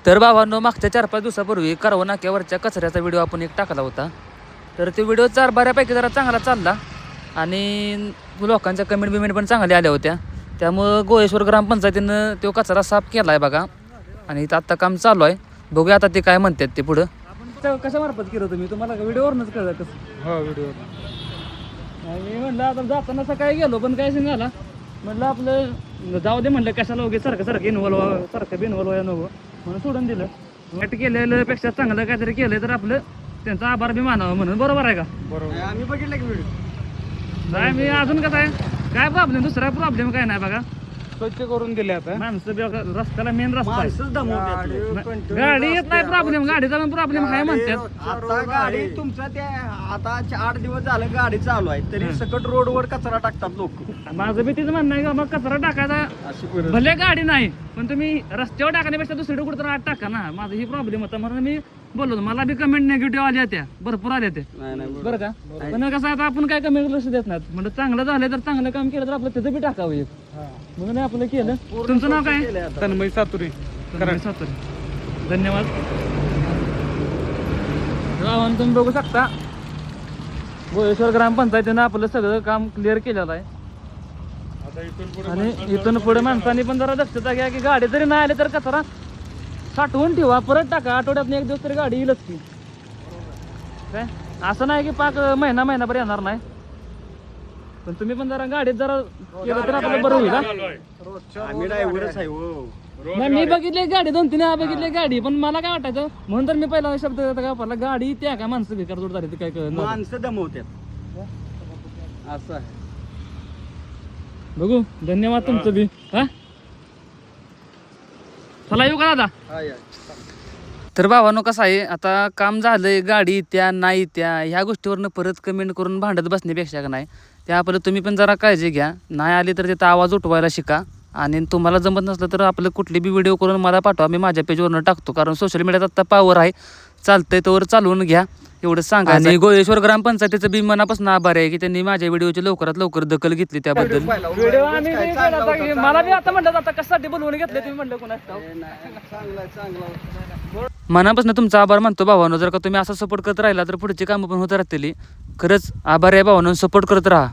तर भावांनो, मागच्या 4-5 दिवसापूर्वी कारवा नाक्यावरच्या कचऱ्याचा व्हिडिओ आपण एक टाकला होता. तर ते व्हिडिओ बऱ्यापैकी जरा चांगला चालला आणि लोकांच्या कमेंट पण चांगल्या आल्या होत्या. त्यामुळं गोळेश्वर ग्रामपंचायतीनं तो कचरा साफ केला आहे बघा. आणि इथं आत्ता काम चालू आहे. बघूया आता ते काय म्हणतात ते पुढं. कशा मार्फत केलं तुम्ही? तुम्हाला व्हिडिओवरनंच कळलं कसं? हो, व्हिडिओ. मी म्हटलं आता जाताना सकाळी गेलो पण काय सीन झाला. म्हटलं आपलं जाऊ दे, म्हटलं कशाला वगैरे सारखं इन्व्हॉल्व व्हायला नको म्हणून सोडून दिलं. वाईट केलेलं पेक्षा चांगलं काहीतरी केलं तर आपलं त्यांचा आभार बी मानावं म्हणून. बरोबर आहे का? बरोबर. आम्ही बघितलं की व्हिडिओ. नाही, मी अजून कसं आहे, काय प्रॉब्लेम, दुसरा प्रॉब्लेम काय नाही बघा. स्वच्छ करून दिले आता. माणसं रस्त्याला मेन रस्ता आहे. गाडी गाडी येत नाही प्रॉब्लेम, गाडीचा पण प्रॉब्लेम आहे म्हणतात. आता गाडी तुमचा त्या आता 8 दिवस झालं गाडी चालू आहे तरी सकट रोडवर कचरा टाकतात लोक. माझं बी तीच म्हणणं आहे का, मग कचरा टाकायचा भले गाडी नाही पण तुम्ही रस्त्यावर टाकण्यापेक्षा दुसरीकडे कुठं आत टाका ना. माझा ही प्रॉब्लेम होता म्हणून मी बोललो. मला बी कमेंट निगेटिव्ह आल्या त्या भरपूर आल्या त्या, बरं का. पण कसं आता आपण काय कमेंट लक्ष देत नाही. म्हणजे चांगलं झालं तर चांगलं काम केलं तर आपलं त्याचं बी टाकावं एक म्हणून आपलं केलं. तुमचं नाव काय? तन्मय सातुरे. धन्यवाद. गावानं तुम्ही बघू शकता, गोळेश्वर ग्रामपंचायतीनं आपलं सगळं काम क्लिअर केलेलं आहे. आता इथून पुढे आणि इथून पुढे माणसांनी पण जरा दक्षता घ्या की गाडी जरी नाही आली तर कचरा साठवून ठेवा, परत टाका. आठवड्यात एक दिवस तरी गाडी येईलच की. काय असं नाही की पाक महिनाभर येणार नाही. पण तुम्ही पण जरा गाडीत जरा केलं तर आपलं बरं होईल. आम्ही ड्रायव्हरच आहे हो. नाही, मी बघितली गाडी 2-3 बघितली गाडी, पण मला काय वाटायचं म्हणून तर मी पहिला शब्द का पडला, गाडी त्या काय माणसं बेकार जोड झाली ते काय कळलं. माणसं दमवतात असं आहे. बघू. धन्यवाद तुमचं बी. हा, चला येऊ का दादा? तर भावानो, कसं आहे, आता काम झालंय, गाडी त्या नाही त्या ह्या गोष्टीवरनं परत कमेंट करून भांडत बसण्यापेक्षा का नाही, त्या आपलं तुम्ही पण जरा काळजी घ्या. नाही आली तर तिथं आवाज उठवायला शिका. आणि तुम्हाला जमत नसलं तर आपलं कुठली बी व्हिडिओ करून मला पाठवा, मी माझ्या पेजवरनं टाकतो. कारण सोशल मीडियात आता पावर आहे, चालतंय तोवर चालवून घ्या एवढं सांगा. आणि गोळेश्वर ग्रामपंचायतीचं बी मनापासून आभार आहे की त्यांनी माझ्या व्हिडिओची लवकरात लवकर दखल घेतली त्याबद्दल. व्हिडिओ मला बी आता म्हणलं आता कशासाठी बोलवून घेतले तुम्ही म्हणलं कोणाला. मनापासून तुमचा आभार मानतो भावानो. जर का तुम्ही असं सपोर्ट करत राहिला तर पुढची कामं पण होत राहतील. खरंच आभार आहे भावानो, सपोर्ट करत राहा.